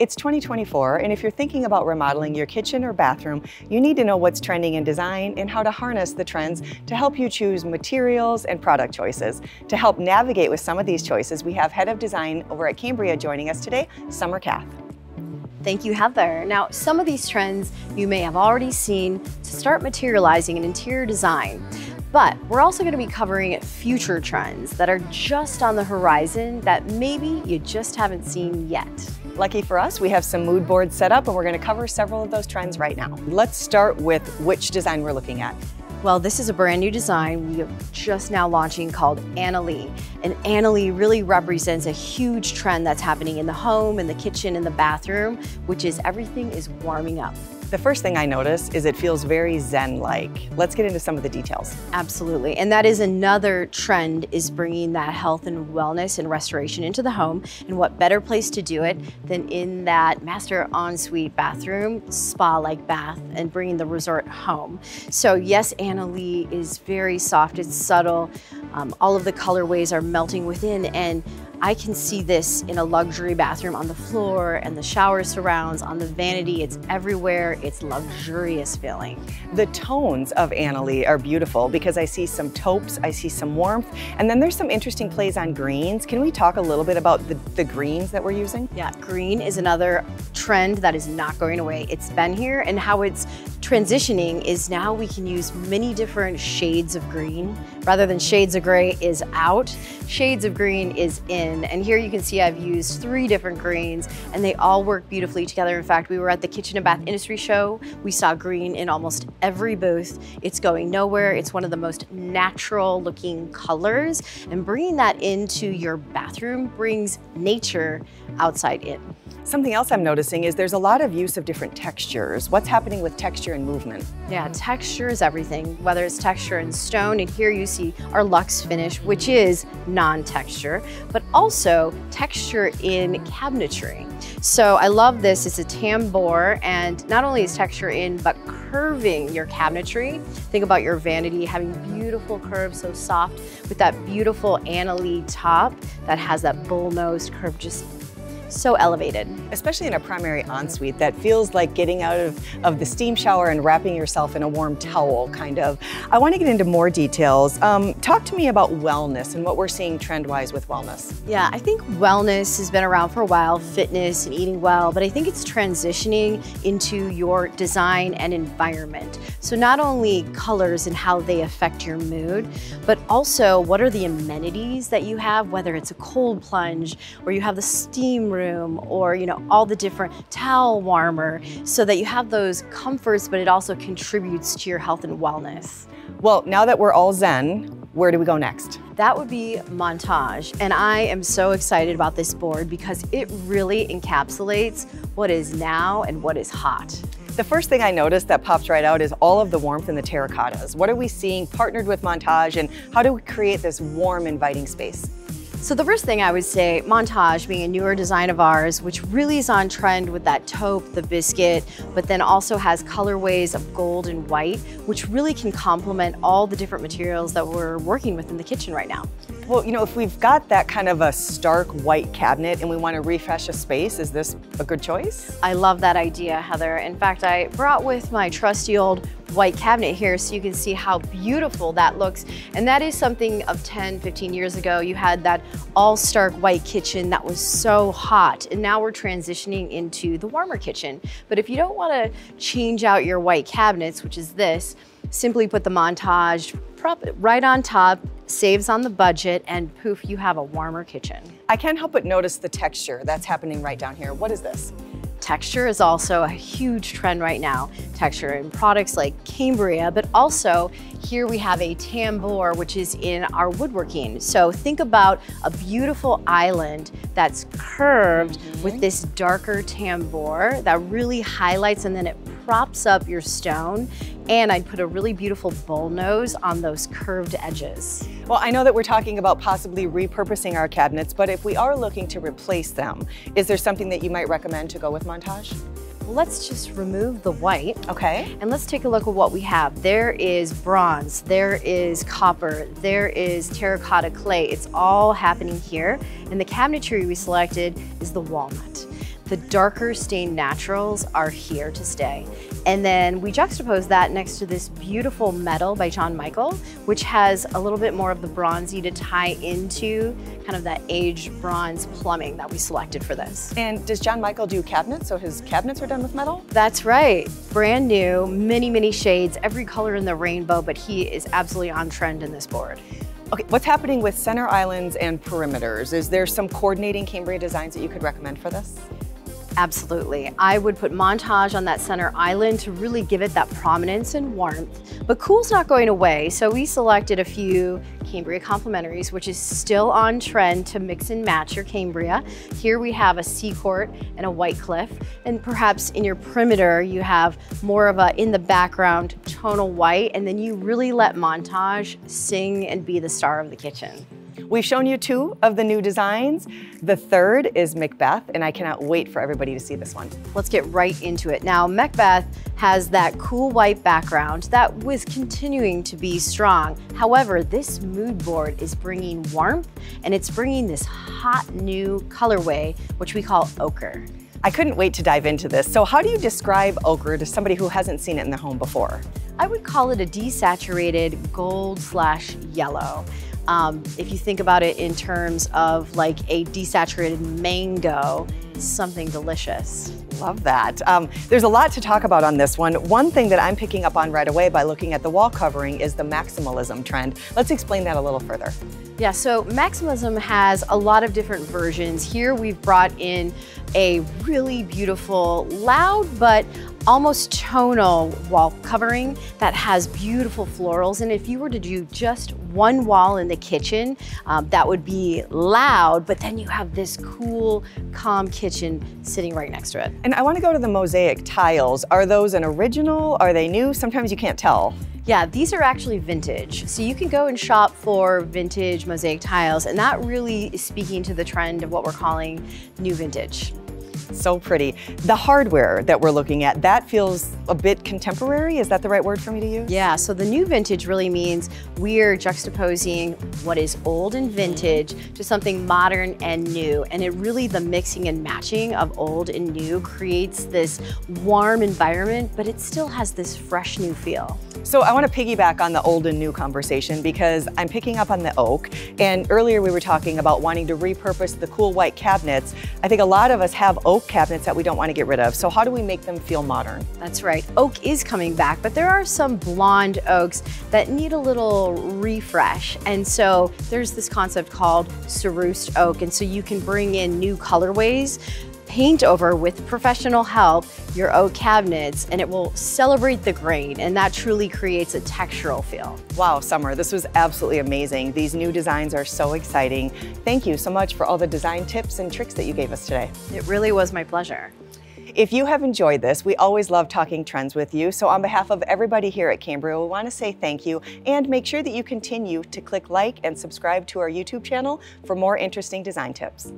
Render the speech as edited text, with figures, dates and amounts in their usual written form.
It's 2024, and if you're thinking about remodeling your kitchen or bathroom, you need to know what's trending in design and how to harness the trends to help you choose materials and product choices. To help navigate with some of these choices, we have Head of Design over at Cambria joining us today, Summer Kath. Thank you, Heather. Now, some of these trends you may have already seen to start materializing in interior design. But we're also going to be covering future trends that are just on the horizon that maybe you just haven't seen yet. Lucky for us, we have some mood boards set up and we're going to cover several of those trends right now. Let's start with which design we're looking at. Well, this is a brand new design we are just now launching called Annaleigh. And Annaleigh really represents a huge trend that's happening in the home, in the kitchen, in the bathroom, which is everything is warming up. The first thing I notice is it feels very Zen-like. Let's get into some of the details. Absolutely, and that is another trend, is bringing that health and wellness and restoration into the home. And what better place to do it than in that master ensuite bathroom, spa-like bath, and bringing the resort home. So yes, Annaleigh is very soft, it's subtle. All of the colorways are melting within, and I can see this in a luxury bathroom on the floor and the shower surrounds, on the vanity, it's everywhere, it's luxurious feeling. The tones of Annaleigh are beautiful because I see some taupes, I see some warmth, and then there's some interesting plays on greens. Can we talk a little bit about the greens that we're using? Yeah, green is another trend that is not going away. It's been here, and how it's transitioning is now we can use many different shades of green. Rather than shades of gray is out, shades of green is in. And here you can see I've used 3 different greens and they all work beautifully together. In fact, we were at the Kitchen and Bath Industry Show. We saw green in almost every booth. It's going nowhere. It's one of the most natural looking colors, and bringing that into your bathroom brings nature outside in. Something else I'm noticing is there's a lot of use of different textures. What's happening with texture and movement? Yeah, texture is everything, whether it's texture in stone, and here you see our luxe finish, which is non-texture, but also texture in cabinetry. So I love this, it's a tambour, and not only is texture in, but curving your cabinetry. Think about your vanity having beautiful curves, so soft, with that beautiful Annaleigh top that has that bull-nosed curve, just so elevated. Especially in a primary ensuite that feels like getting out of the steam shower and wrapping yourself in a warm towel, kind of. I want to get into more details. Talk to me about wellness and what we're seeing trend-wise with wellness. Yeah, I think wellness has been around for a while, fitness and eating well, but I think it's transitioning into your design and environment. So not only colors and how they affect your mood, but also what are the amenities that you have, whether it's a cold plunge or you have the steam room, or all the different towel warmer, so that you have those comforts, but it also contributes to your health and wellness. Well, now that we're all Zen, where do we go next? That would be MonTaaj, and I am so excited about this board because it really encapsulates what is now and what is hot. The first thing I noticed that pops right out is all of the warmth in the terracottas. What are we seeing partnered with MonTaaj, and how do we create this warm, inviting space? So the first thing I would say, MonTaaj being a newer design of ours, which really is on trend with that taupe, the biscuit, but then also has colorways of gold and white, which really can complement all the different materials that we're working with in the kitchen right now. Well, if we've got that kind of a stark white cabinet and we want to refresh a space, is this a good choice? I love that idea, Heather. In fact, I brought with my trusty old white cabinet here so you can see how beautiful that looks. And that is something of 10, 15 years ago. You had that all stark white kitchen that was so hot, and now we're transitioning into the warmer kitchen. But if you don't want to change out your white cabinets, which is this, simply put the MonTaaj, prop it right on top, saves on the budget, and poof, you have a warmer kitchen. I can't help but notice the texture that's happening right down here. What is this? Texture is also a huge trend right now. Texture in products like Cambria, but also here we have a tambour, which is in our woodworking. So think about a beautiful island that's curved with this darker tambour that really highlights, and then it props up your stone. And I'd put a really beautiful bull nose on those curved edges. Well, I know that we're talking about possibly repurposing our cabinets, but if we are looking to replace them, is there something that you might recommend to go with MonTaaj? Let's just remove the white. Okay. And let's take a look at what we have. There is bronze, there is copper, there is terracotta clay. It's all happening here. And the cabinetry we selected is the walnut. The darker stained naturals are here to stay. And then we juxtapose that next to this beautiful metal by John Michael, which has a little bit more of the bronzy to tie into kind of that aged bronze plumbing that we selected for this. And does John Michael do cabinets? So his cabinets are done with metal? That's right. Brand new, many shades, every color in the rainbow, but he is absolutely on trend in this board. Okay, what's happening with center islands and perimeters? Is there some coordinating Cambria designs that you could recommend for this? Absolutely. I would put MonTaaj on that center island to really give it that prominence and warmth. But cool's not going away, so we selected a few Cambria complementaries, which is still on trend to mix and match your Cambria. Here we have a Seacourt and a White Cliff, and perhaps in your perimeter you have more of a in the background tonal white, and then you really let MonTaaj sing and be the star of the kitchen. We've shown you 2 of the new designs. The third is MacBeth, and I cannot wait for everybody to see this one. Let's get right into it. Now, MacBeth has that cool white background that was continuing to be strong. However, this mood board is bringing warmth, and it's bringing this hot new colorway, which we call Ocher. I couldn't wait to dive into this. So how do you describe Ocher to somebody who hasn't seen it in their home before? I would call it a desaturated gold/yellow. If you think about it in terms of like a desaturated mango, something delicious. Love that. There's a lot to talk about on this one. One thing that I'm picking up on right away by looking at the wall covering is the Maximalism trend. Let's explain that a little further. Yeah, so Maximalism has a lot of different versions. Here we've brought in a really beautiful, loud, but almost tonal wall covering that has beautiful florals. And if you were to do just one wall in the kitchen, that would be loud, but then you have this cool, calm kitchen sitting right next to it. And I want to go to the mosaic tiles. Are those an original? Are they new? Sometimes you can't tell. Yeah, these are actually vintage. So you can go and shop for vintage mosaic tiles, and that really is speaking to the trend of what we're calling new vintage. So pretty. The hardware that we're looking at, that feels a bit contemporary. Is that the right word for me to use? Yeah, so the new vintage really means we're juxtaposing what is old and vintage to something modern and new. And it really, the mixing and matching of old and new creates this warm environment, but it still has this fresh new feel. So I want to piggyback on the old and new conversation because I'm picking up on the oak. And earlier we were talking about wanting to repurpose the cool white cabinets. I think a lot of us have oak cabinets that we don't want to get rid of. So how do we make them feel modern? That's right. Oak is coming back, but there are some blonde oaks that need a little refresh. And so there's this concept called Cerussed oak. And so you can bring in new colorways, paint over with professional help your oak cabinets, and it will celebrate the grain, and that truly creates a textural feel. Wow, Summer, this was absolutely amazing. These new designs are so exciting. Thank you so much for all the design tips and tricks that you gave us today. It really was my pleasure. If you have enjoyed this, we always love talking trends with you. So on behalf of everybody here at Cambria, we want to say thank you and make sure that you continue to click like and subscribe to our YouTube channel for more interesting design tips.